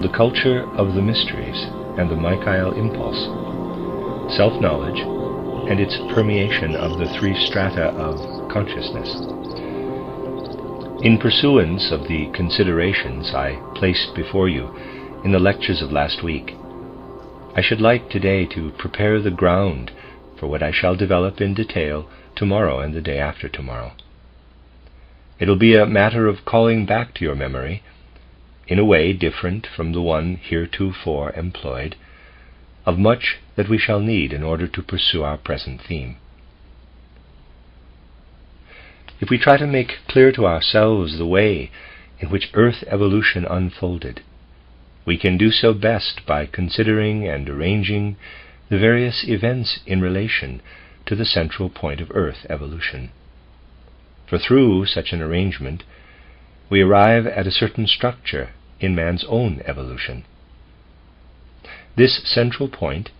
the culture of the mysteries and the Michael impulse, self-knowledge and its permeation of the three strata of consciousness. In pursuance of the considerations I placed before you in the lectures of last week, I should like today to prepare the ground for what I shall develop in detail tomorrow and the day after tomorrow. It will be a matter of calling back to your memory, in a way different from the one heretofore employed, of much that we shall need in order to pursue our present theme. If we try to make clear to ourselves the way in which Earth evolution unfolded, we can do so best by considering and arranging the various events in relation to the central point of Earth evolution. For through such an arrangement, we arrive at a certain structure in man's own evolution. This central point,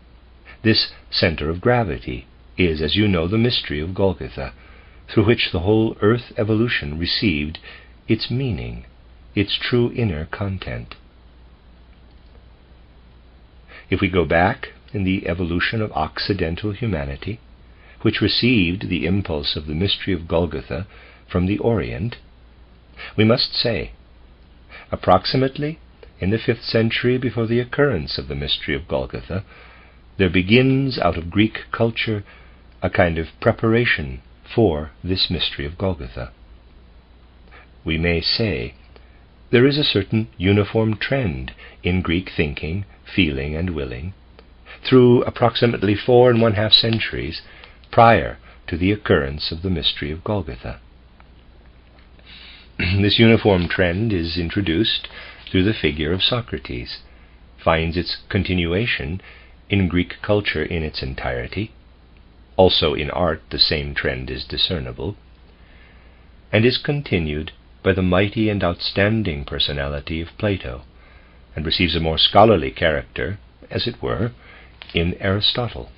this center of gravity, is, as you know, the mystery of Golgotha, through which the whole Earth evolution received its meaning, its true inner content. If we go back in the evolution of Occidental humanity, which received the impulse of the mystery of Golgotha from the Orient, we must say, approximately in the 5th century before the occurrence of the mystery of Golgotha, there begins out of Greek culture a kind of preparation for this mystery of Golgotha. We may say there is a certain uniform trend in Greek thinking, feeling, and willing through approximately 4 1/2 centuries prior to the occurrence of the mystery of Golgotha. This uniform trend is introduced through the figure of Socrates, finds its continuation in Greek culture in its entirety. Also in art the same trend is discernible, and is continued by the mighty and outstanding personality of Plato, and receives a more scholarly character, as it were, in Aristotle.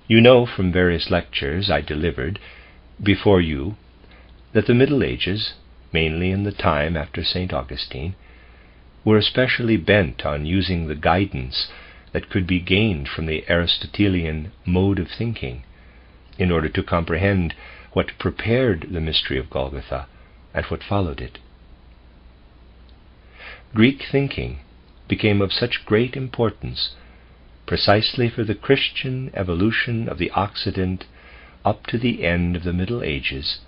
You know from various lectures I delivered before you that the Middle Ages, mainly in the time after St. Augustine, were especially bent on using the guidance that could be gained from the Aristotelian mode of thinking in order to comprehend what prepared the mystery of Golgotha and what followed it. Greek thinking became of such great importance precisely for the Christian evolution of the Occident up to the end of the Middle Ages,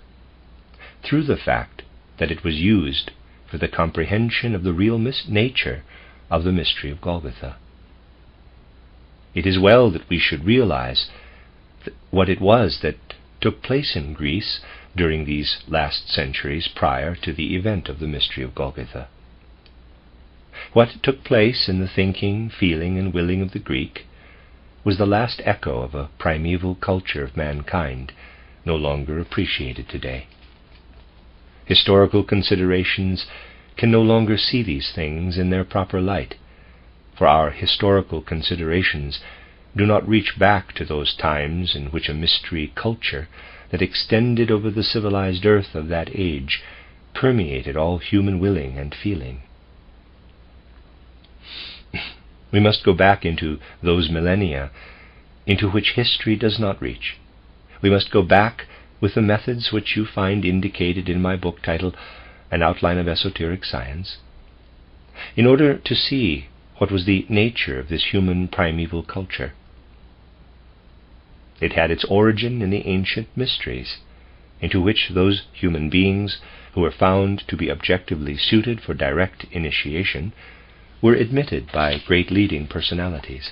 through the fact that it was used for the comprehension of the real nature of the mystery of Golgotha. It is well that we should realize what it was that took place in Greece during these last centuries prior to the event of the mystery of Golgotha. What took place in the thinking, feeling, and willing of the Greek was the last echo of a primeval culture of mankind no longer appreciated today. Historical considerations can no longer see these things in their proper light, for our historical considerations do not reach back to those times in which a mystery culture that extended over the civilized earth of that age permeated all human willing and feeling. We must go back into those millennia into which history does not reach. We must go back with the methods which you find indicated in my book titled An Outline of Esoteric Science, in order to see what was the nature of this human primeval culture. It had its origin in the ancient mysteries, into which those human beings who were found to be objectively suited for direct initiation were admitted by great leading personalities.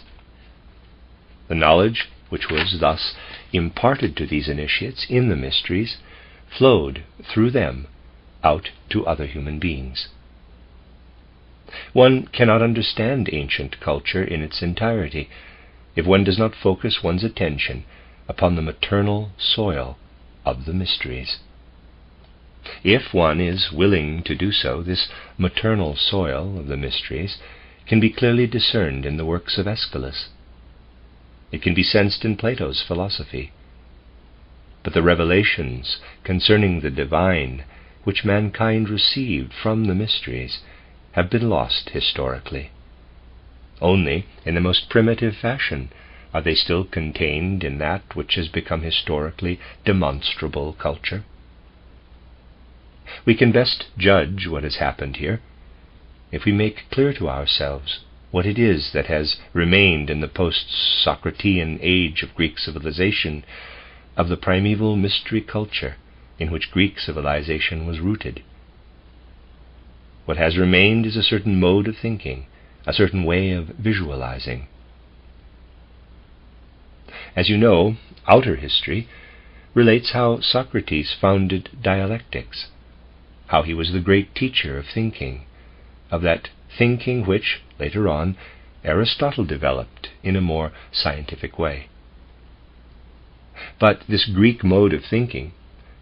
The knowledge which was thus imparted to these initiates in the mysteries flowed through them out to other human beings. One cannot understand ancient culture in its entirety if one does not focus one's attention upon the maternal soil of the mysteries. If one is willing to do so, this maternal soil of the mysteries can be clearly discerned in the works of Aeschylus. It can be sensed in Plato's philosophy. But the revelations concerning the divine which mankind received from the mysteries have been lost historically. Only in the most primitive fashion are they still contained in that which has become historically demonstrable culture. We can best judge what has happened here if we make clear to ourselves what it is that has remained in the post-Socratean age of Greek civilization, of the primeval mystery culture in which Greek civilization was rooted. What has remained is a certain mode of thinking, a certain way of visualizing. As you know, outer history relates how Socrates founded dialectics, how he was the great teacher of thinking, of that thinking which, later on, Aristotle developed in a more scientific way. But this Greek mode of thinking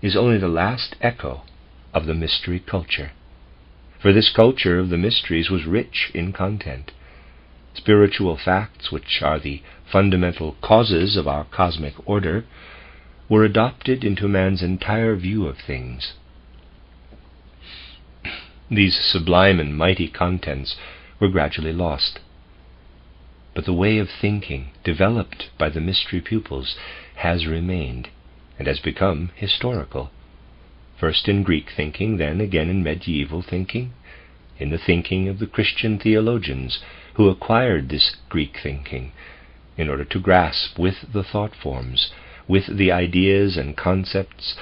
is only the last echo of the mystery culture. For this culture of the mysteries was rich in content. Spiritual facts, which are the fundamental causes of our cosmic order, were adopted into man's entire view of things. These sublime and mighty contents were gradually lost. But the way of thinking developed by the mystery pupils has remained and has become historical, first in Greek thinking, then again in medieval thinking, in the thinking of the Christian theologians who acquired this Greek thinking in order to grasp with the thought forms, with the ideas and concepts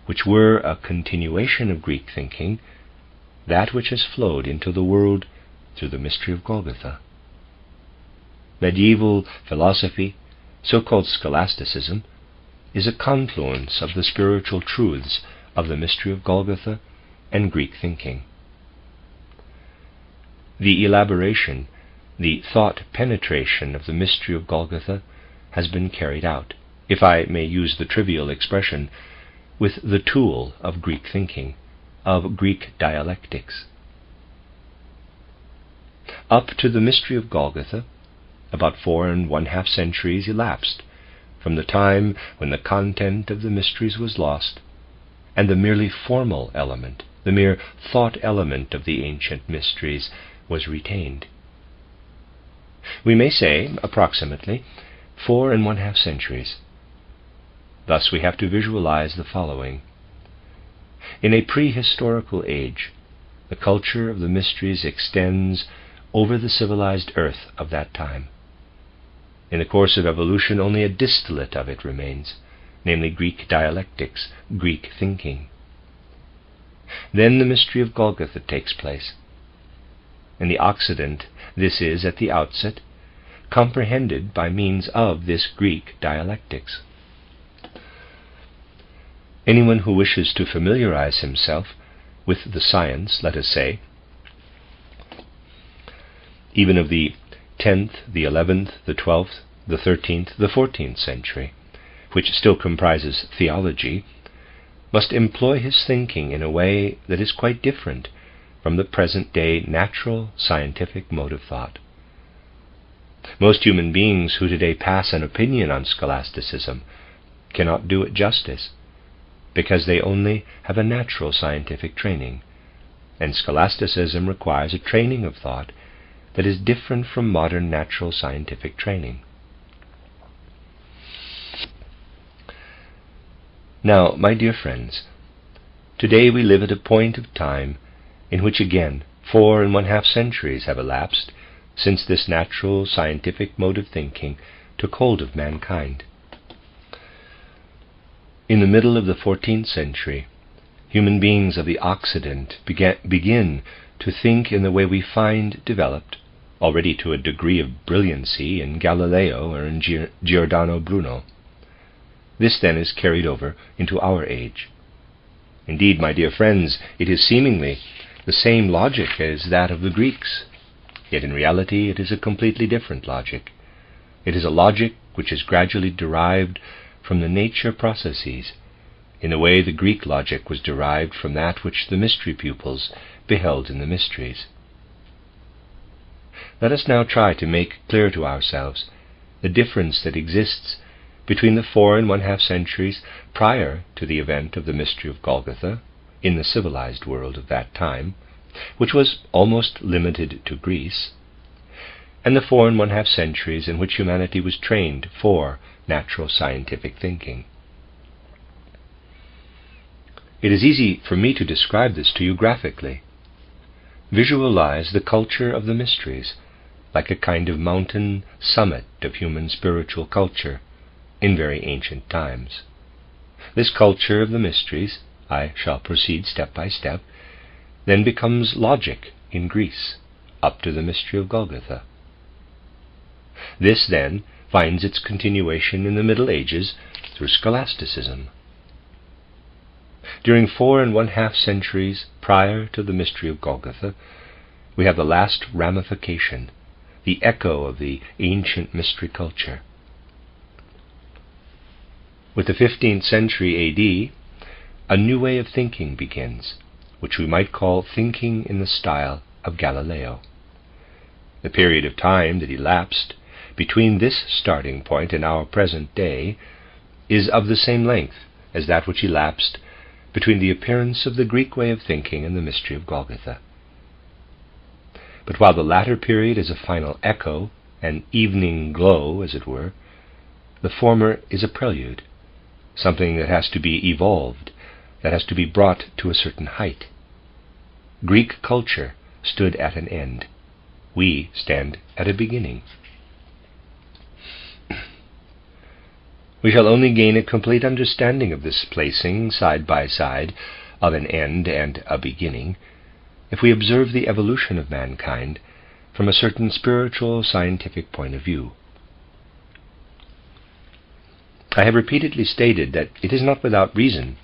which were a continuation of Greek thinking, that which has flowed into the world through the mystery of Golgotha. Medieval philosophy, so-called scholasticism, is a confluence of the spiritual truths of the mystery of Golgotha and Greek thinking. The elaboration, the thought penetration of the mystery of Golgotha has been carried out, if I may use the trivial expression, with the tool of Greek thinking, of Greek dialectics. Up to the mystery of Golgotha, about 4½ centuries elapsed from the time when the content of the mysteries was lost, and the merely formal element, the mere thought element of the ancient mysteries was retained. We may say, approximately, 4½ centuries. Thus we have to visualize the following. In a prehistorical age, the culture of the mysteries extends over the civilized earth of that time. In the course of evolution, only a distillate of it remains, namely Greek dialectics, Greek thinking. Then the mystery of Golgotha takes place. In the Occident, this is, at the outset, comprehended by means of this Greek dialectics. Anyone who wishes to familiarize himself with the science, let us say, even of the 10th, the 11th, the 12th, the 13th, the 14th century, which still comprises theology, must employ his thinking in a way that is quite different from the present-day natural scientific mode of thought. Most human beings who today pass an opinion on scholasticism cannot do it justice, because they only have a natural scientific training, and scholasticism requires a training of thought that is different from modern natural scientific training. Now, my dear friends, today we live at a point of time in which again 4½ centuries have elapsed since this natural scientific mode of thinking took hold of mankind. In the middle of the 14th century, human beings of the Occident begin to think in the way we find developed, already to a degree of brilliancy, in Galileo or in Giordano Bruno. This then is carried over into our age. Indeed, my dear friends, it is seemingly the same logic as that of the Greeks, yet in reality it is a completely different logic. It is a logic which is gradually derived from the nature processes, in the way the Greek logic was derived from that which the mystery pupils beheld in the mysteries. Let us now try to make clear to ourselves the difference that exists between the 4½ centuries prior to the event of the mystery of Golgotha in the civilized world of that time, which was almost limited to Greece, and the 4½ centuries in which humanity was trained for natural scientific thinking. It is easy for me to describe this to you graphically. Visualize the culture of the mysteries, like a kind of mountain summit of human spiritual culture in very ancient times. This culture of the mysteries, I shall proceed step by step, then becomes logic in Greece, up to the mystery of Golgotha. This then finds its continuation in the Middle Ages through scholasticism. During 4½ centuries prior to the mystery of Golgotha, we have the last ramification, the echo of the ancient mystery culture. With the 15th century A.D., a new way of thinking begins, which we might call thinking in the style of Galileo. The period of time that elapsed between this starting point and our present day is of the same length as that which elapsed between the appearance of the Greek way of thinking and the mystery of Golgotha. But while the latter period is a final echo, an evening glow, as it were, the former is a prelude, something that has to be evolved, that has to be brought to a certain height. Greek culture stood at an end. We stand at a beginning. We shall only gain a complete understanding of this placing side by side of an end and a beginning if we observe the evolution of mankind from a certain spiritual scientific point of view. I have repeatedly stated that it is not without reason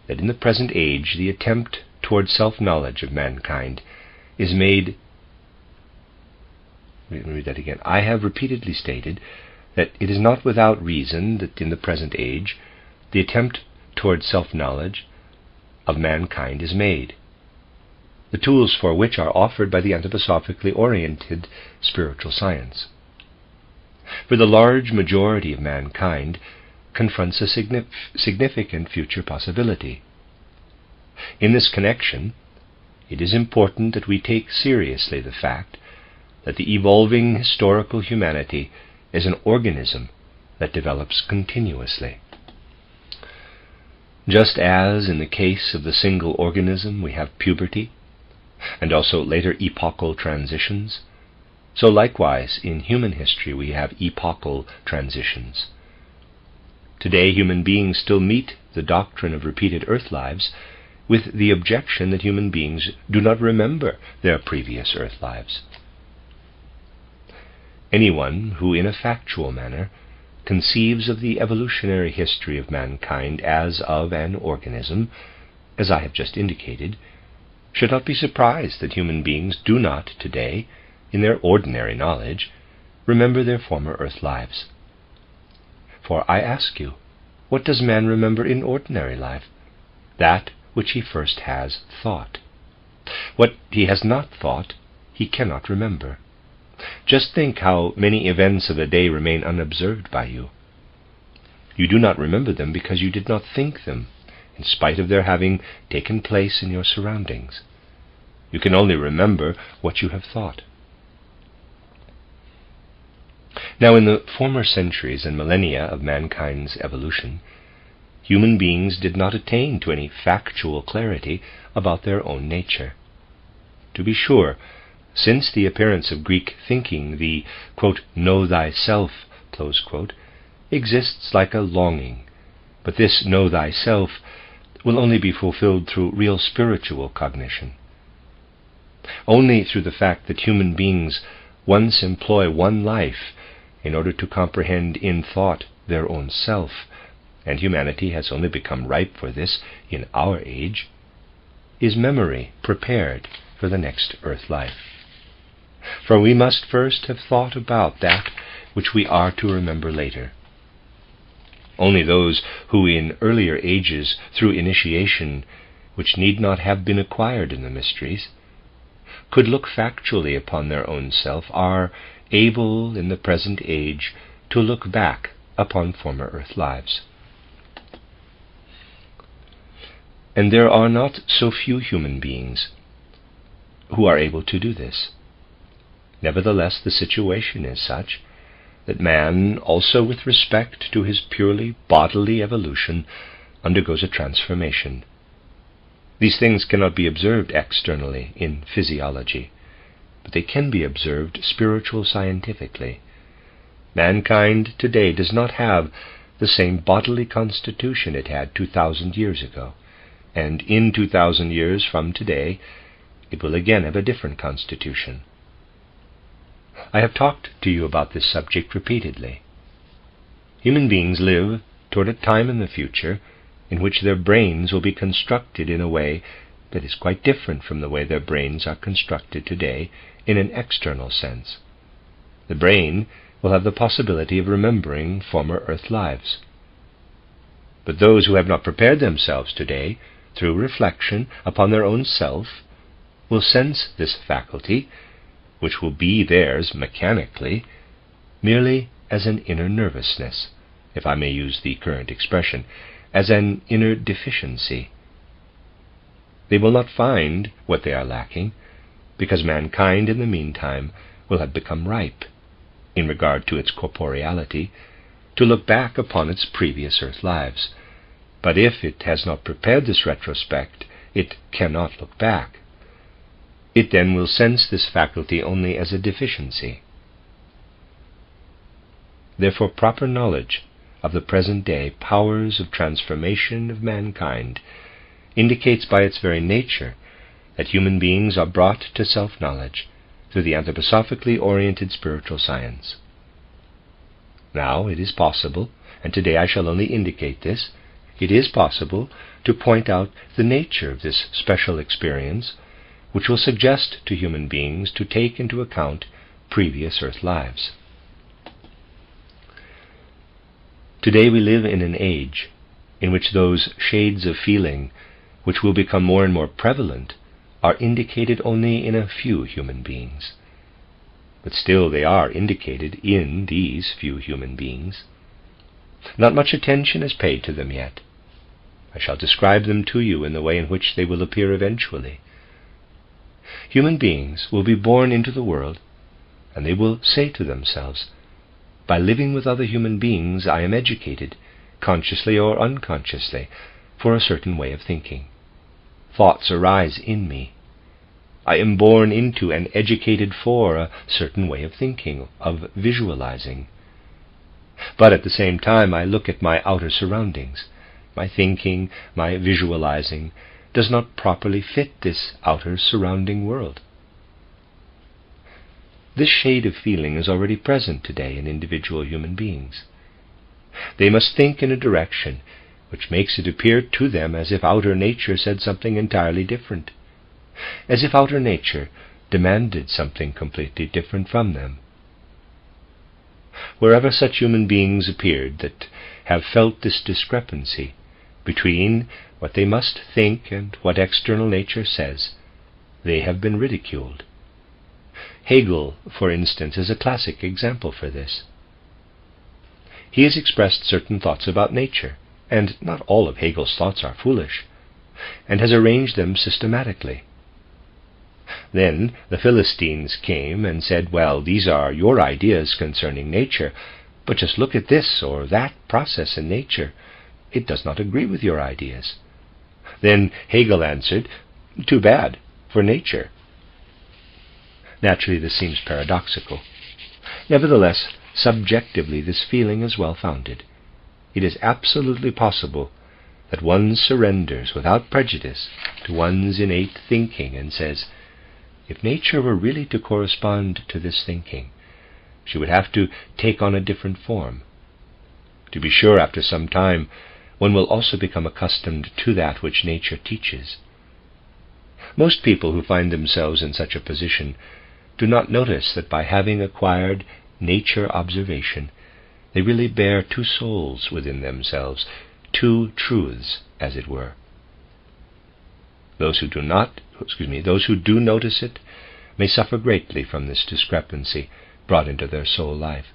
that in the present age the attempt toward self-knowledge of mankind is made. Let me read that again. I have repeatedly stated that it is not without reason that in the present age the attempt toward self-knowledge of mankind is made, the tools for which are offered by the anthroposophically oriented spiritual science. For the large majority of mankind confronts a significant future possibility. In this connection, it is important that we take seriously the fact that the evolving historical humanity is an organism that develops continuously. Just as in the case of the single organism we have puberty, and also later epochal transitions, so likewise in human history we have epochal transitions. Today human beings still meet the doctrine of repeated earth lives with the objection that human beings do not remember their previous earth lives. Anyone who in a factual manner conceives of the evolutionary history of mankind as of an organism, as I have just indicated, should not be surprised that human beings do not today, in their ordinary knowledge, remember their former earth lives. For I ask you, what does man remember in ordinary life? That which he first has thought. What he has not thought, he cannot remember. Just think how many events of a day remain unobserved by you. You do not remember them because you did not think them, in spite of their having taken place in your surroundings. You can only remember what you have thought. Now, in the former centuries and millennia of mankind's evolution, human beings did not attain to any factual clarity about their own nature. To be sure, since the appearance of Greek thinking, the, quote, know thyself, close quote, exists like a longing, but this know thyself will only be fulfilled through real spiritual cognition. Only through the fact that human beings once employ one life in order to comprehend in thought their own self, and humanity has only become ripe for this in our age, is memory prepared for the next earth life. For we must first have thought about that which we are to remember later. Only those who in earlier ages, through initiation, which need not have been acquired in the mysteries, could look factually upon their own self, are able in the present age to look back upon former earth lives. And there are not so few human beings who are able to do this. Nevertheless, the situation is such that man, also with respect to his purely bodily evolution, undergoes a transformation. These things cannot be observed externally in physiology, but they can be observed spiritual scientifically. Mankind today does not have the same bodily constitution it had 2,000 years ago, and in 2,000 years from today it will again have a different constitution. I have talked to you about this subject repeatedly. Human beings live toward a time in the future in which their brains will be constructed in a way that is quite different from the way their brains are constructed today in an external sense. The brain will have the possibility of remembering former earth lives. But those who have not prepared themselves today, through reflection upon their own self, will sense this faculty, which will be theirs mechanically, merely as an inner nervousness, if I may use the current expression, as an inner deficiency. They will not find what they are lacking, because mankind in the meantime will have become ripe, in regard to its corporeality, to look back upon its previous earth lives. But if it has not prepared this retrospect, it cannot look back. It then will sense this faculty only as a deficiency. Therefore, proper knowledge of the present day powers of transformation of mankind indicates by its very nature that human beings are brought to self-knowledge through the anthroposophically oriented spiritual science. Now it is possible, and today I shall only indicate this, it is possible to point out the nature of this special experience, which will suggest to human beings to take into account previous earth lives. Today we live in an age in which those shades of feeling which will become more and more prevalent are indicated only in a few human beings. But still they are indicated in these few human beings. Not much attention is paid to them yet. I shall describe them to you in the way in which they will appear eventually. Human beings will be born into the world, and they will say to themselves, "By living with other human beings I am educated, consciously or unconsciously, for a certain way of thinking. Thoughts arise in me. I am born into and educated for a certain way of thinking, of visualizing. But at the same time I look at my outer surroundings. My thinking, my visualizing, does not properly fit this outer surrounding world." This shade of feeling is already present today in individual human beings. They must think in a direction which makes it appear to them as if outer nature said something entirely different, as if outer nature demanded something completely different from them. Wherever such human beings appeared that have felt this discrepancy between what they must think and what external nature says, they have been ridiculed. Hegel, for instance, is a classic example for this. He has expressed certain thoughts about nature, and not all of Hegel's thoughts are foolish, and has arranged them systematically. Then the Philistines came and said, "Well, these are your ideas concerning nature, but just look at this or that process in nature. It does not agree with your ideas." Then Hegel answered, "Too bad for nature." Naturally, this seems paradoxical. Nevertheless, subjectively, this feeling is well-founded. It is absolutely possible that one surrenders without prejudice to one's innate thinking and says, "If nature were really to correspond to this thinking, she would have to take on a different form." To be sure, after some time, one will also become accustomed to that which nature teaches. Most people who find themselves in such a position do not notice that by having acquired nature observation, they really bear two souls within themselves, two truths, as it were. Those who do notice it may suffer greatly from this discrepancy brought into their soul life.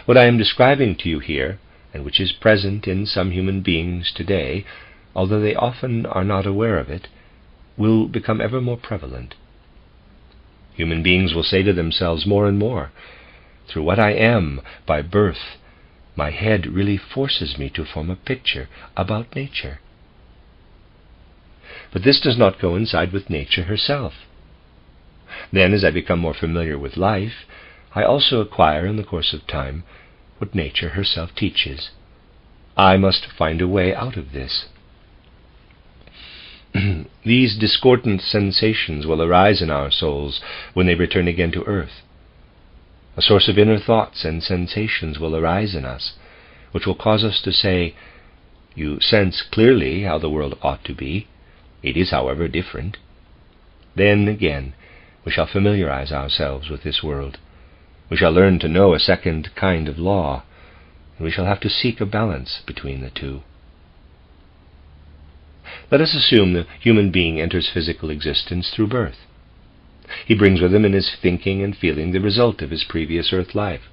What I am describing to you here, and which is present in some human beings today, although they often are not aware of it, will become ever more prevalent. Human beings will say to themselves more and more, "Through what I am by birth, my head really forces me to form a picture about nature." But this does not coincide with nature herself. Then, as I become more familiar with life, I also acquire in the course of time what nature herself teaches. I must find a way out of this. These discordant sensations will arise in our souls when they return again to earth. A source of inner thoughts and sensations will arise in us, which will cause us to say, "You sense clearly how the world ought to be. It is, however, different." Then again we shall familiarize ourselves with this world. We shall learn to know a second kind of law, and we shall have to seek a balance between the two. Let us assume the human being enters physical existence through birth. He brings with him in his thinking and feeling the result of his previous earth life.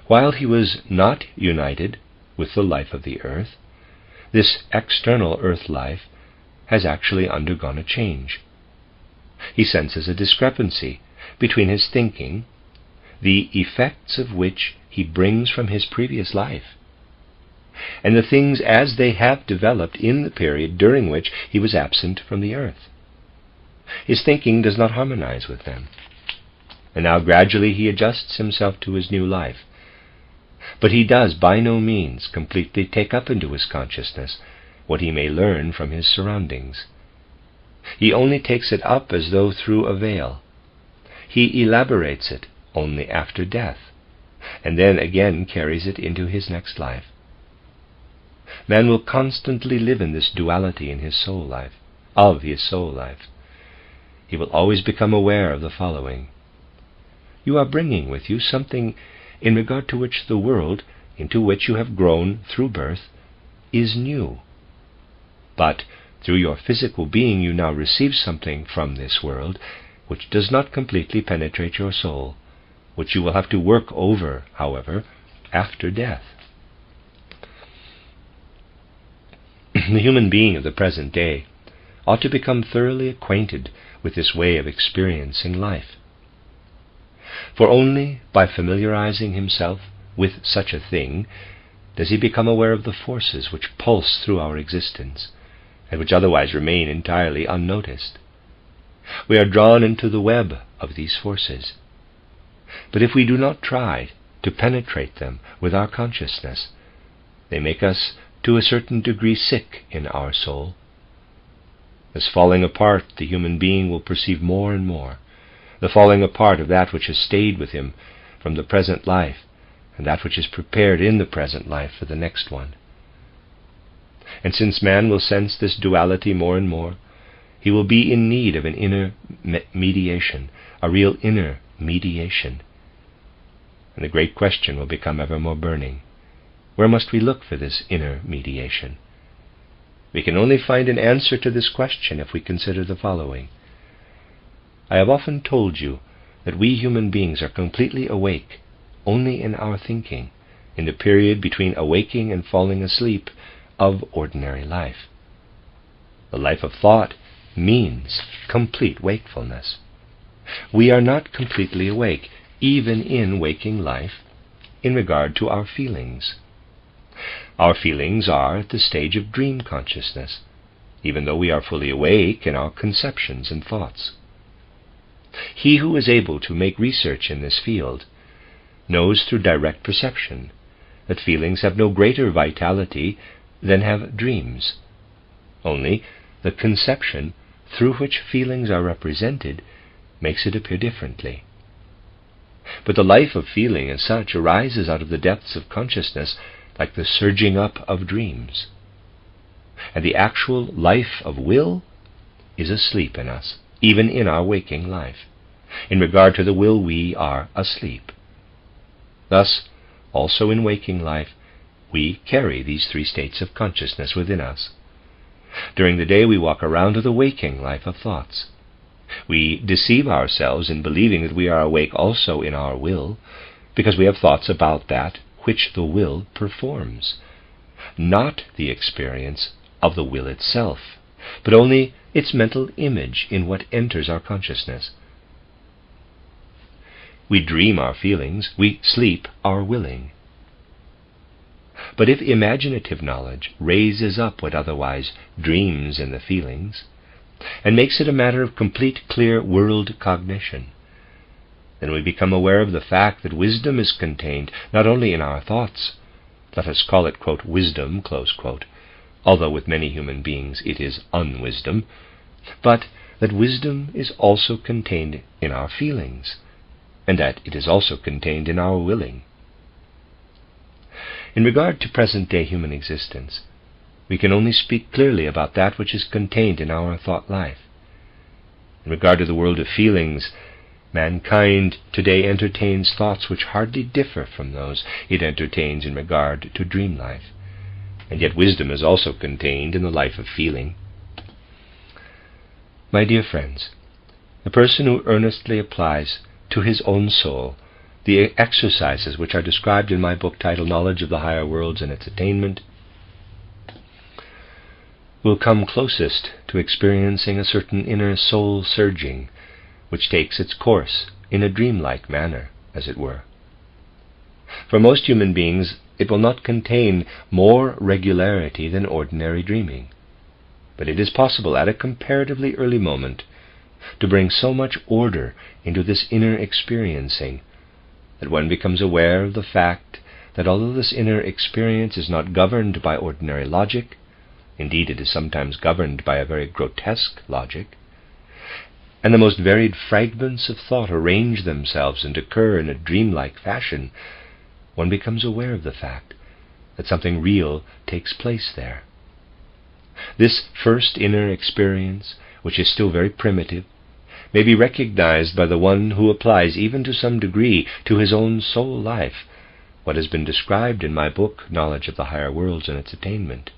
While he was not united with the life of the earth, this external earth life has actually undergone a change. He senses a discrepancy between his thinking, the effects of which he brings from his previous life, and the things as they have developed in the period during which he was absent from the earth. His thinking does not harmonize with them, and now gradually he adjusts himself to his new life. But he does by no means completely take up into his consciousness what he may learn from his surroundings. He only takes it up as though through a veil. He elaborates it only after death, and then again carries it into his next life. Man will constantly live in this duality in his soul life, of his soul life. He will always become aware of the following: you are bringing with you something in regard to which the world into which you have grown through birth is new. But through your physical being you now receive something from this world which does not completely penetrate your soul, which you will have to work over, however, after death. The human being of the present day ought to become thoroughly acquainted with this way of experiencing life. For only by familiarizing himself with such a thing does he become aware of the forces which pulse through our existence, and which otherwise remain entirely unnoticed. We are drawn into the web of these forces. But if we do not try to penetrate them with our consciousness, they make us to a certain degree sick in our soul. As falling apart, the human being will perceive more and more the falling apart of that which has stayed with him from the present life, and that which is prepared in the present life for the next one. And since man will sense this duality more and more, he will be in need of an inner mediation, a real inner mediation. And the great question will become ever more burning: where must we look for this inner mediation? We can only find an answer to this question if we consider the following. I have often told you that we human beings are completely awake only in our thinking, in the period between awaking and falling asleep of ordinary life. The life of thought means complete wakefulness. We are not completely awake, even in waking life, in regard to our feelings. Our feelings are at the stage of dream consciousness, even though we are fully awake in our conceptions and thoughts. He who is able to make research in this field knows through direct perception that feelings have no greater vitality than have dreams. Only the conception through which feelings are represented makes it appear differently. But the life of feeling as such arises out of the depths of consciousness like the surging up of dreams. And the actual life of will is asleep in us, even in our waking life. In regard to the will, we are asleep. Thus, also in waking life, we carry these three states of consciousness within us. During the day we walk around to the waking life of thoughts. We deceive ourselves in believing that we are awake also in our will, because we have thoughts about that which the will performs. not the experience of the will itself, but only its mental image in what enters our consciousness. We dream our feelings, we sleep our willing. But if imaginative knowledge raises up what otherwise dreams in the feelings, and makes it a matter of complete, clear world cognition, then we become aware of the fact that wisdom is contained not only in our thoughts, let us call it, quote, wisdom, close quote, although with many human beings it is unwisdom, but that wisdom is also contained in our feelings, and that it is also contained in our willing. In regard to present-day human existence, we can only speak clearly about that which is contained in our thought life. In regard to the world of feelings, mankind today entertains thoughts which hardly differ from those it entertains in regard to dream life, and yet wisdom is also contained in the life of feeling. My dear friends, the person who earnestly applies to his own soul the exercises which are described in my book titled Knowledge of the Higher Worlds and Its Attainment will come closest to experiencing a certain inner soul surging, which takes its course in a dreamlike manner, as it were. For most human beings, it will not contain more regularity than ordinary dreaming, but it is possible at a comparatively early moment to bring so much order into this inner experiencing that one becomes aware of the fact that although this inner experience is not governed by ordinary logic, indeed it is sometimes governed by a very grotesque logic, and the most varied fragments of thought arrange themselves and occur in a dreamlike fashion, one becomes aware of the fact that something real takes place there. This first inner experience, which is still very primitive, may be recognized by the one who applies even to some degree to his own soul life what has been described in my book, Knowledge of the Higher Worlds and Its Attainment.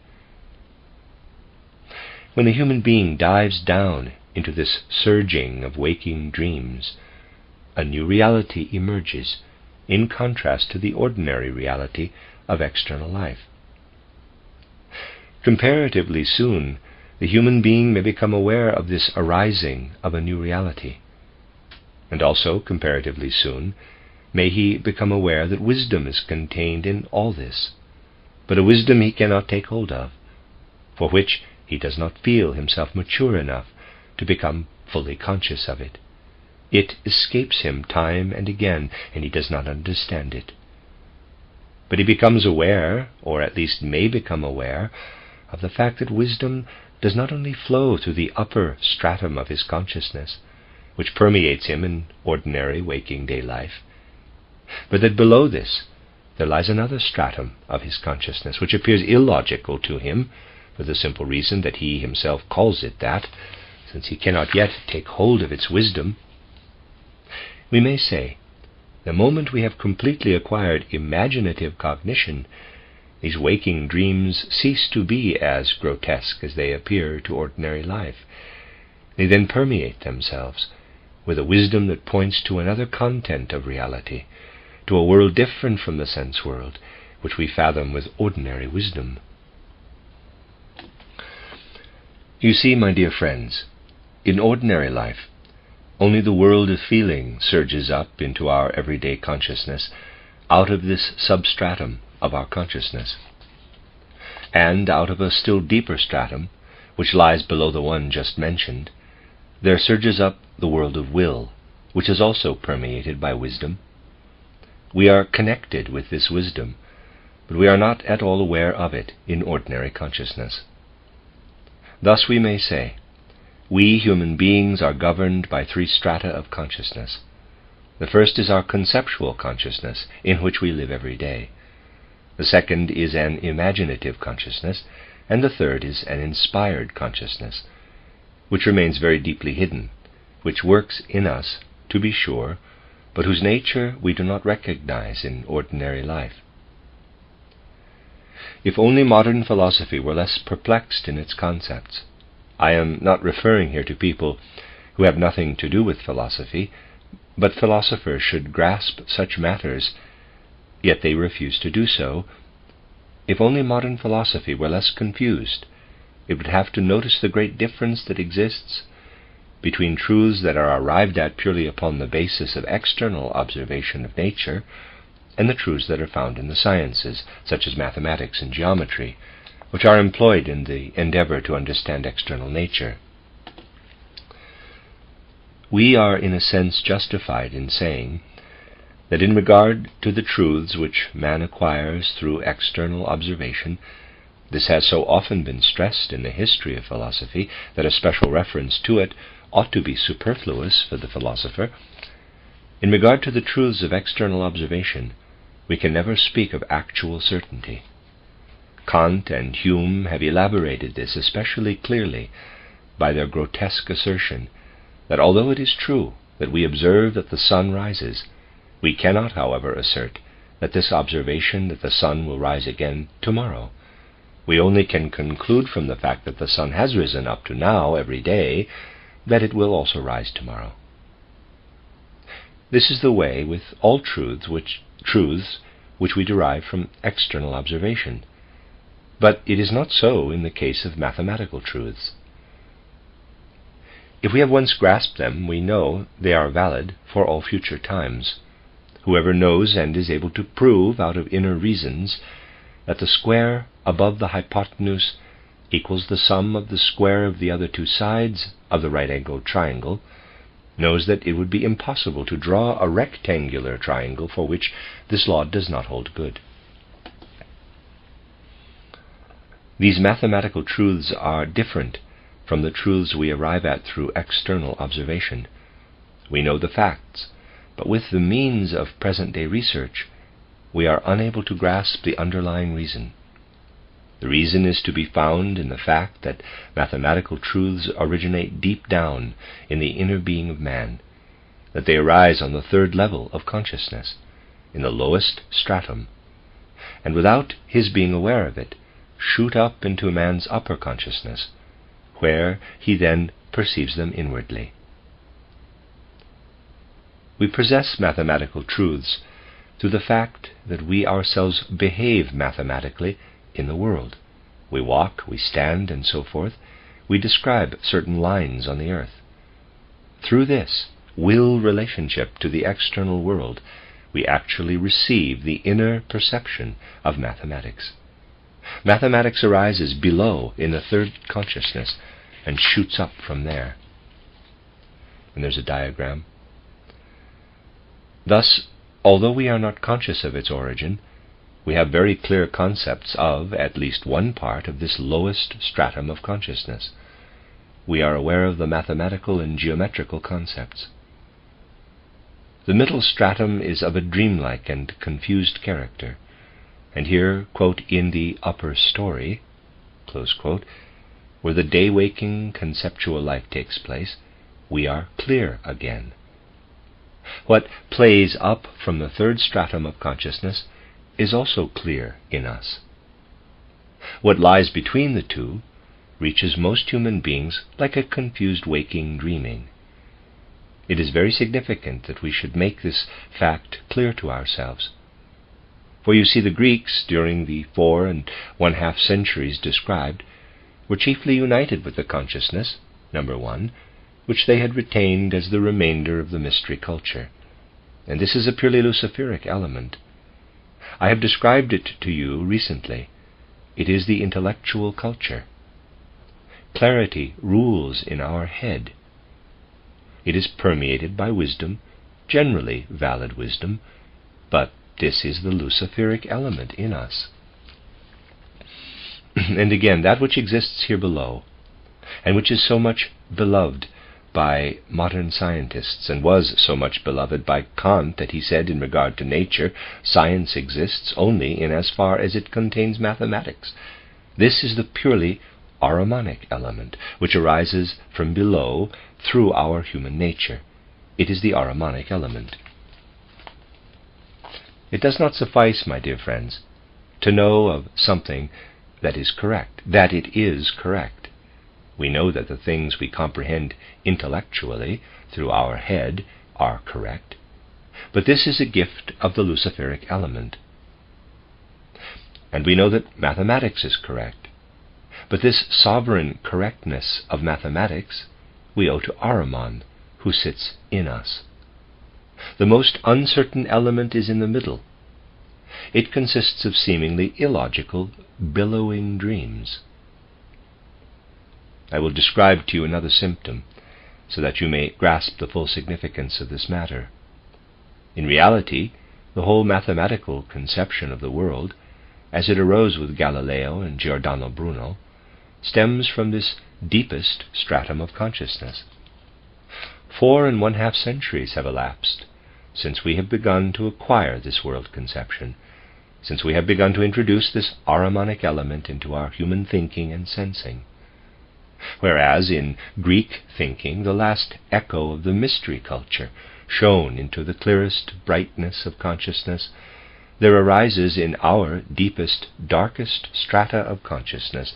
When the human being dives down into this surging of waking dreams, a new reality emerges, in contrast to the ordinary reality of external life. Comparatively soon, the human being may become aware of this arising of a new reality. And also, comparatively soon, may he become aware that wisdom is contained in all this, but a wisdom he cannot take hold of, for which he does not feel himself mature enough to become fully conscious of it. It escapes him time and again, and he does not understand it. But he becomes aware, or at least may become aware, of the fact that wisdom does not only flow through the upper stratum of his consciousness, which permeates him in ordinary waking day life, but that below this there lies another stratum of his consciousness, which appears illogical to him, for the simple reason that he himself calls it that, since he cannot yet take hold of its wisdom. We may say, the moment we have completely acquired imaginative cognition, these waking dreams cease to be as grotesque as they appear to ordinary life. They then permeate themselves with a wisdom that points to another content of reality, to a world different from the sense world, which we fathom with ordinary wisdom. You see, my dear friends, in ordinary life, only the world of feeling surges up into our everyday consciousness out of this substratum of our consciousness. And out of a still deeper stratum, which lies below the one just mentioned, there surges up the world of will, which is also permeated by wisdom. We are connected with this wisdom, but we are not at all aware of it in ordinary consciousness. Thus we may say, we human beings are governed by three strata of consciousness. The first is our conceptual consciousness, in which we live every day. The second is an imaginative consciousness, and the third is an inspired consciousness, which remains very deeply hidden, which works in us, to be sure, but whose nature we do not recognize in ordinary life. If only modern philosophy were less perplexed in its concepts. I am not referring here to people who have nothing to do with philosophy, but philosophers should grasp such matters, yet they refuse to do so. If only modern philosophy were less confused, it would have to notice the great difference that exists between truths that are arrived at purely upon the basis of external observation of nature and the truths that are found in the sciences, such as mathematics and geometry, which are employed in the endeavor to understand external nature. We are in a sense justified in saying that in regard to the truths which man acquires through external observation, this has so often been stressed in the history of philosophy that a special reference to it ought to be superfluous for the philosopher. In regard to the truths of external observation, we can never speak of actual certainty. Kant and Hume have elaborated this especially clearly by their grotesque assertion that although it is true that we observe that the sun rises, we cannot, however, assert that this observation that the sun will rise again tomorrow. We only can conclude from the fact that the sun has risen up to now every day that it will also rise tomorrow. This is the way with all truths which we derive from external observation. But it is not so in the case of mathematical truths. If we have once grasped them, we know they are valid for all future times. Whoever knows and is able to prove out of inner reasons that the square above the hypotenuse equals the sum of the square of the other two sides of the right-angled triangle, knows that it would be impossible to draw a rectangular triangle for which this law does not hold good. These mathematical truths are different from the truths we arrive at through external observation. We know the facts, but with the means of present-day research, we are unable to grasp the underlying reason. The reason is to be found in the fact that mathematical truths originate deep down in the inner being of man, that they arise on the third level of consciousness, in the lowest stratum, and without his being aware of it, shoot up into man's upper consciousness, where he then perceives them inwardly. We possess mathematical truths through the fact that we ourselves behave mathematically in the world. We walk, we stand, and so forth. We describe certain lines on the earth. Through this will relationship to the external world, we actually receive the inner perception of mathematics. Mathematics arises below in the third consciousness and shoots up from there. And there's a diagram. Thus, although we are not conscious of its origin, we have very clear concepts of at least one part of this lowest stratum of consciousness. We are aware of the mathematical and geometrical concepts. The middle stratum is of a dreamlike and confused character, and here, quote, in the upper story, close quote, where the day-waking conceptual life takes place, we are clear again. What plays up from the third stratum of consciousness is also clear in us. What lies between the two reaches most human beings like a confused waking dreaming. It is very significant that we should make this fact clear to ourselves. For you see, the Greeks, during the 4 1/2 centuries described, were chiefly united with the consciousness, number one, which they had retained as the remainder of the mystery culture. And this is a purely Luciferic element. I have described it to you recently. It is the intellectual culture. Clarity rules in our head. It is permeated by wisdom, generally valid wisdom, but this is the Luciferic element in us. And again, that which exists here below, and which is so much beloved by modern scientists, and was so much beloved by Kant that he said in regard to nature, science exists only in as far as it contains mathematics. This is the purely Ahrimanic element, which arises from below through our human nature. It is the Ahrimanic element. It does not suffice, my dear friends, to know of something that is correct, that it is correct. We know that the things we comprehend intellectually through our head are correct, but this is a gift of the Luciferic element. and we know that mathematics is correct. But this sovereign correctness of mathematics we owe to Ahriman, who sits in us. The most uncertain element is in the middle. It consists of seemingly illogical, billowing dreams. I will describe to you another symptom, so that you may grasp the full significance of this matter. In reality, the whole mathematical conception of the world, as it arose with Galileo and Giordano Bruno, stems from this deepest stratum of consciousness. 4½ centuries have elapsed since we have begun to acquire this world conception, since we have begun to introduce this Ahrimanic element into our human thinking and sensing. Whereas in Greek thinking the last echo of the mystery culture shone into the clearest brightness of consciousness, there arises in our deepest, darkest strata of consciousness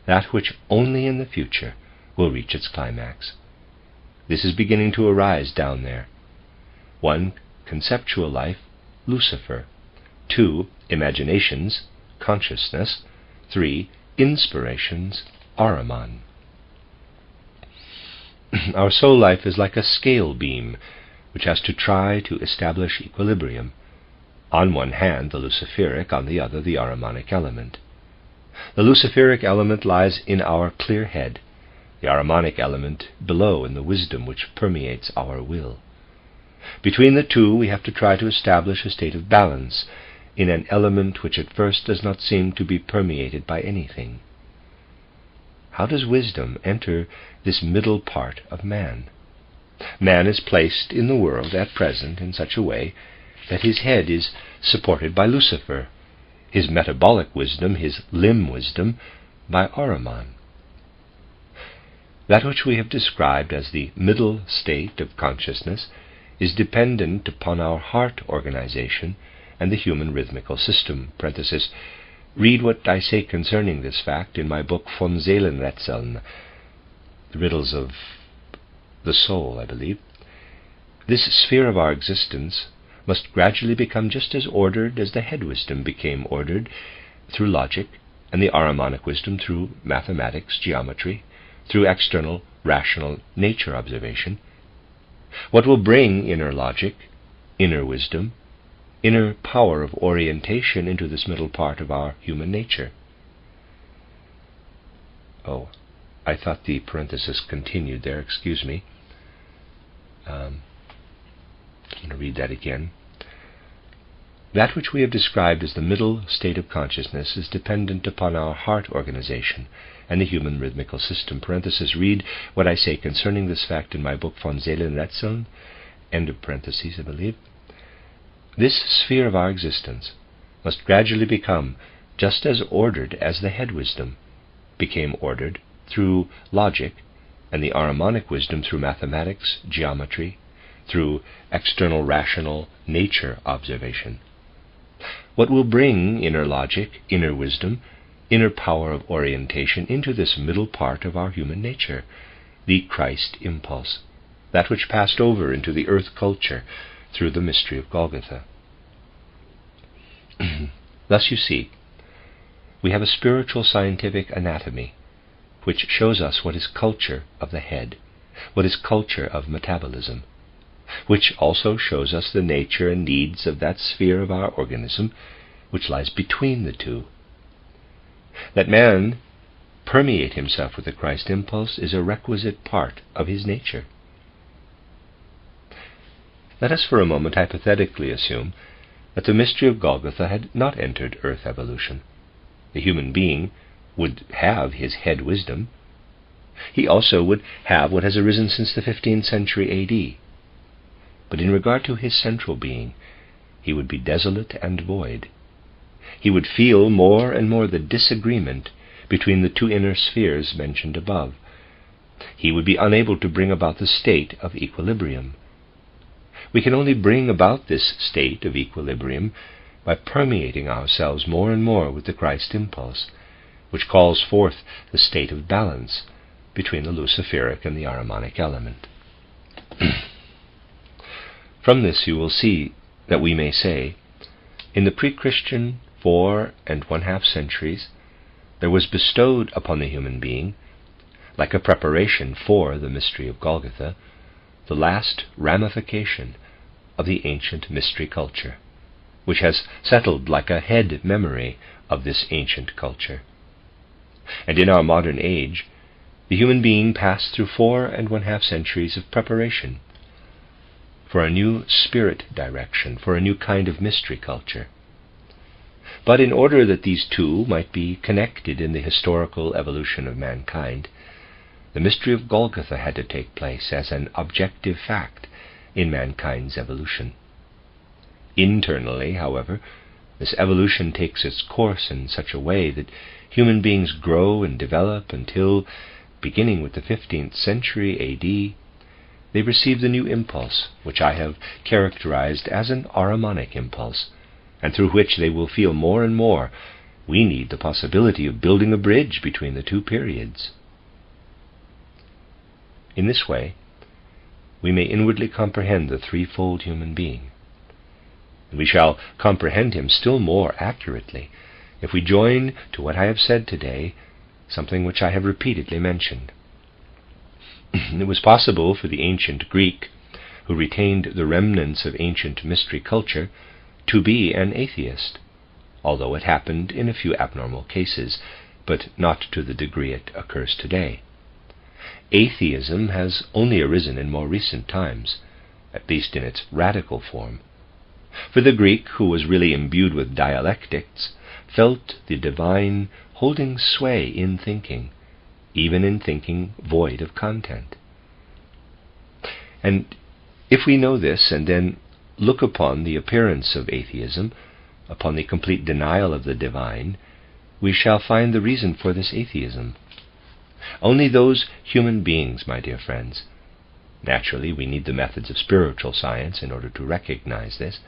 that which only in the future will reach its climax. This is beginning to arise down there. 1. Conceptual life, Lucifer. 2. Imaginations, consciousness. 3. Inspirations, Ahriman. Our soul life is like a scale beam which has to try to establish equilibrium. On one hand the Luciferic, on the other the Ahrimanic element. The Luciferic element lies in our clear head, the Ahrimanic element below in the wisdom which permeates our will. Between the two we have to try to establish a state of balance in an element which at first does not seem to be permeated by anything. How does wisdom enter this middle part of man? Man is placed in the world at present in such a way that his head is supported by Lucifer, his metabolic wisdom, his limb wisdom, by Ahriman. That which we have described as the middle state of consciousness is dependent upon our heart organization and the human rhythmical system. Read what I say concerning this fact in my book Von Seelenrätseln, The Riddles of the Soul, I believe. This sphere of our existence must gradually become just as ordered as the head wisdom became ordered through logic, and the Ahrimanic wisdom through mathematics, geometry, through external, rational nature observation. What will bring inner logic, inner wisdom, inner power of orientation into this middle part of our human nature? Oh, I thought the parenthesis continued there, excuse me. I'm going to read that again. That which we have described as the middle state of consciousness is dependent upon our heart organization and the human rhythmical system. Read what I say concerning this fact in my book Von Seelenrätseln, end of parentheses, I believe. This sphere of our existence must gradually become just as ordered as the head wisdom became ordered through logic, and the Ahrimanic wisdom through mathematics, geometry, through external rational nature observation. What will bring inner logic, inner wisdom, inner power of orientation into this middle part of our human nature? The Christ impulse, that which passed over into the earth culture through the mystery of Golgotha. Thus you see, we have a spiritual scientific anatomy which shows us what is culture of the head, what is culture of metabolism, which also shows us the nature and needs of that sphere of our organism which lies between the two. That man permeate himself with the Christ impulse is a requisite part of his nature. Let us for a moment hypothetically assume that the mystery of Golgotha had not entered earth evolution. The human being would have his head wisdom. He also would have what has arisen since the 15th century A.D. But in regard to his central being, he would be desolate and void. He would feel more and more the disagreement between the two inner spheres mentioned above. He would be unable to bring about the state of equilibrium. We can only bring about this state of equilibrium by permeating ourselves more and more with the Christ impulse, which calls forth the state of balance between the Luciferic and the Ahrimanic element. From this you will see that we may say, in the pre-Christian 4½ centuries, there was bestowed upon the human being, like a preparation for the mystery of Golgotha, the last ramification of the ancient mystery culture, which has settled like a head memory of this ancient culture. And in our modern age, the human being passed through 4½ centuries of preparation for a new spirit direction, for a new kind of mystery culture. But in order that these two might be connected in the historical evolution of mankind, the mystery of Golgotha had to take place as an objective fact in mankind's evolution. Internally, however, this evolution takes its course in such a way that human beings grow and develop until, beginning with the 15th century A.D., they receive the new impulse, which I have characterized as an Ahrimanic impulse, and through which they will feel more and more we need the possibility of building a bridge between the two periods. In this way, we may inwardly comprehend the threefold human being, and we shall comprehend him still more accurately if we join to what I have said today something which I have repeatedly mentioned. It was possible for the ancient Greek, who retained the remnants of ancient mystery culture, to be an atheist, although it happened in a few abnormal cases, but not to the degree it occurs today. Atheism has only arisen in more recent times, at least in its radical form. For the Greek, who was really imbued with dialectics, felt the divine holding sway in thinking, even in thinking void of content. And if we know this and then look upon the appearance of atheism, upon the complete denial of the divine, we shall find the reason for this atheism. Only those human beings, my dear friends, naturally we need the methods of spiritual science in order to recognize this,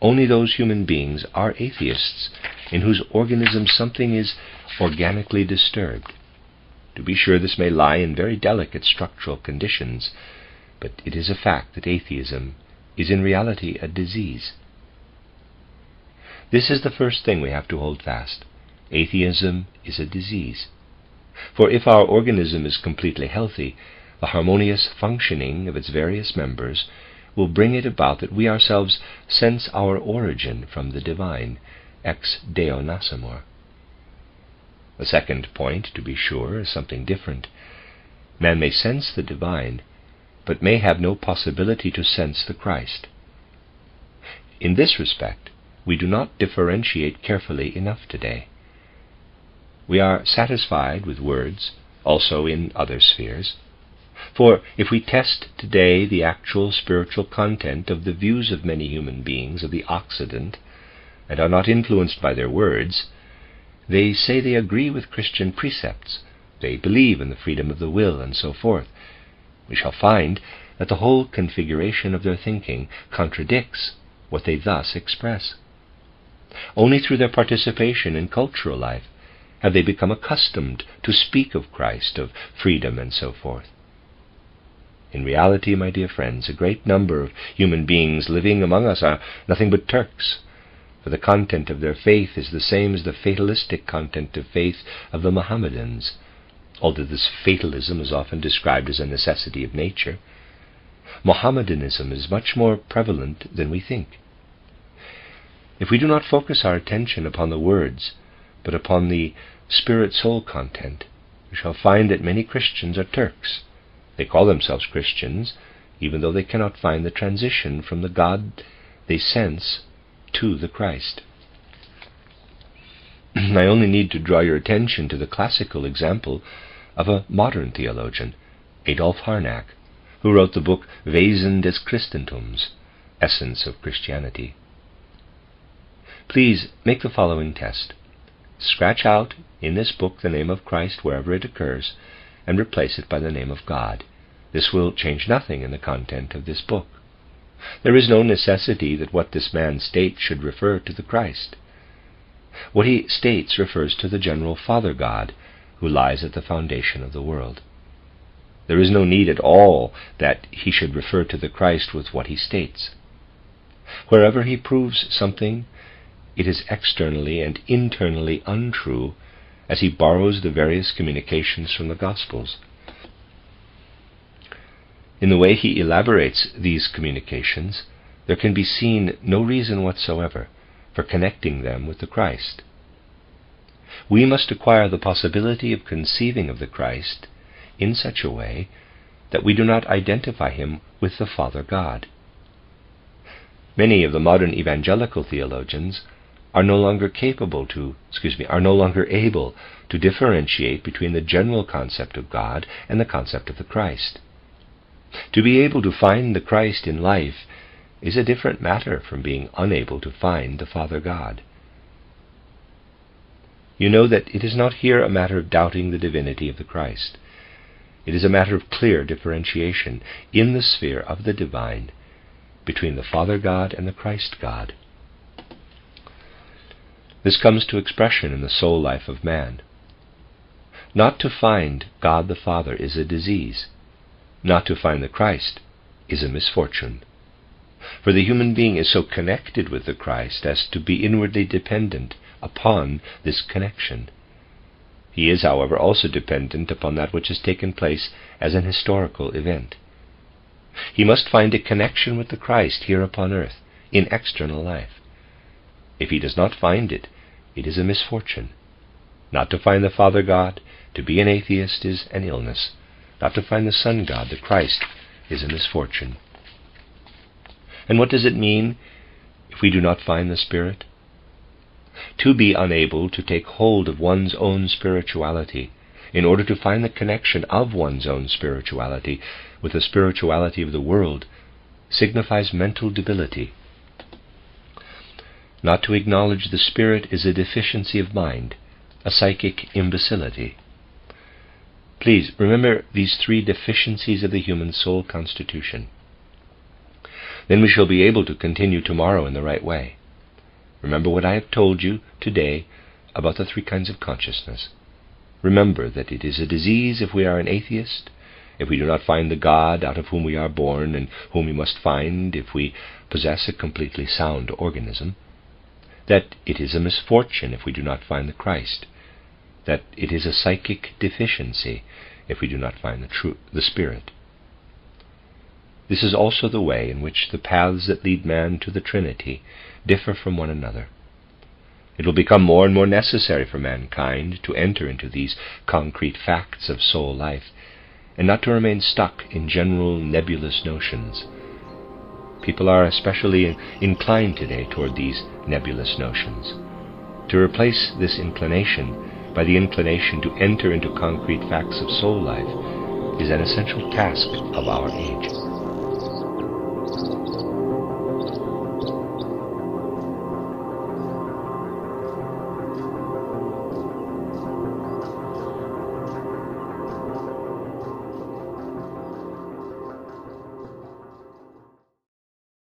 only those human beings are atheists in whose organism something is organically disturbed. To be sure, this may lie in very delicate structural conditions, but it is a fact that atheism is in reality a disease. This is the first thing we have to hold fast. Atheism is a disease. For if our organism is completely healthy, the harmonious functioning of its various members will bring it about that we ourselves sense our origin from the divine, ex Deo nascimur. The second point, to be sure, is something different. Man may sense the divine, but may have no possibility to sense the Christ. In this respect, we do not differentiate carefully enough today. We are satisfied with words, also in other spheres. For if we test today the actual spiritual content of the views of many human beings of the Occident, and are not influenced by their words, they say they agree with Christian precepts, they believe in the freedom of the will, and so forth, we shall find that the whole configuration of their thinking contradicts what they thus express. Only through their participation in cultural life have they become accustomed to speak of Christ, of freedom, and so forth. In reality, my dear friends, a great number of human beings living among us are nothing but Turks, for the content of their faith is the same as the fatalistic content of faith of the Mohammedans, although this fatalism is often described as a necessity of nature. Mohammedanism is much more prevalent than we think. If we do not focus our attention upon the words, but upon the spirit-soul content, we shall find that many Christians are Turks. They call themselves Christians, even though they cannot find the transition from the God they sense to the Christ. I only need to draw your attention to the classical example of a modern theologian, Adolf Harnack, who wrote the book Wesen des Christentums, Essence of Christianity. Please make the following test. Scratch out in this book the name of Christ wherever it occurs, and replace it by the name of God. This will change nothing in the content of this book. There is no necessity that what this man states should refer to the Christ. What he states refers to the general Father God, who lies at the foundation of the world. There is no need at all that he should refer to the Christ with what he states. Wherever he proves something, it is externally and internally untrue, as he borrows the various communications from the Gospels. In the way he elaborates these communications, there can be seen no reason whatsoever for connecting them with the Christ. We must acquire the possibility of conceiving of the Christ in such a way that we do not identify him with the Father God. Many of the modern evangelical theologians are no longer able to differentiate between the general concept of God and the concept of the Christ. To be able to find the Christ in life is a different matter from being unable to find the Father God. You know that it is not here a matter of doubting the divinity of the Christ. It is a matter of clear differentiation in the sphere of the divine between the Father God and the Christ God. This comes to expression in the soul life of man. Not to find God the Father is a disease. Not to find the Christ is a misfortune. For the human being is so connected with the Christ as to be inwardly dependent upon this connection. He is, however, also dependent upon that which has taken place as an historical event. He must find a connection with the Christ here upon earth, in external life. If he does not find it, it is a misfortune. Not to find the Father God, to be an atheist, is an illness. Not to find the Son God, the Christ, is a misfortune. And what does it mean if we do not find the Spirit? To be unable to take hold of one's own spirituality in order to find the connection of one's own spirituality with the spirituality of the world signifies mental debility. Not to acknowledge the Spirit is a deficiency of mind, a psychic imbecility. Please remember these three deficiencies of the human soul constitution. Then we shall be able to continue tomorrow in the right way. Remember what I have told you today about the three kinds of consciousness. Remember that it is a disease if we are an atheist, if we do not find the God out of whom we are born and whom we must find if we possess a completely sound organism, that it is a misfortune if we do not find the Christ, that it is a psychic deficiency if we do not find the Spirit. This is also the way in which the paths that lead man to the Trinity differ from one another. It will become more and more necessary for mankind to enter into these concrete facts of soul life, and not to remain stuck in general nebulous notions. People are especially inclined today toward these nebulous notions. To replace this inclination by the inclination to enter into concrete facts of soul life is an essential task of our age.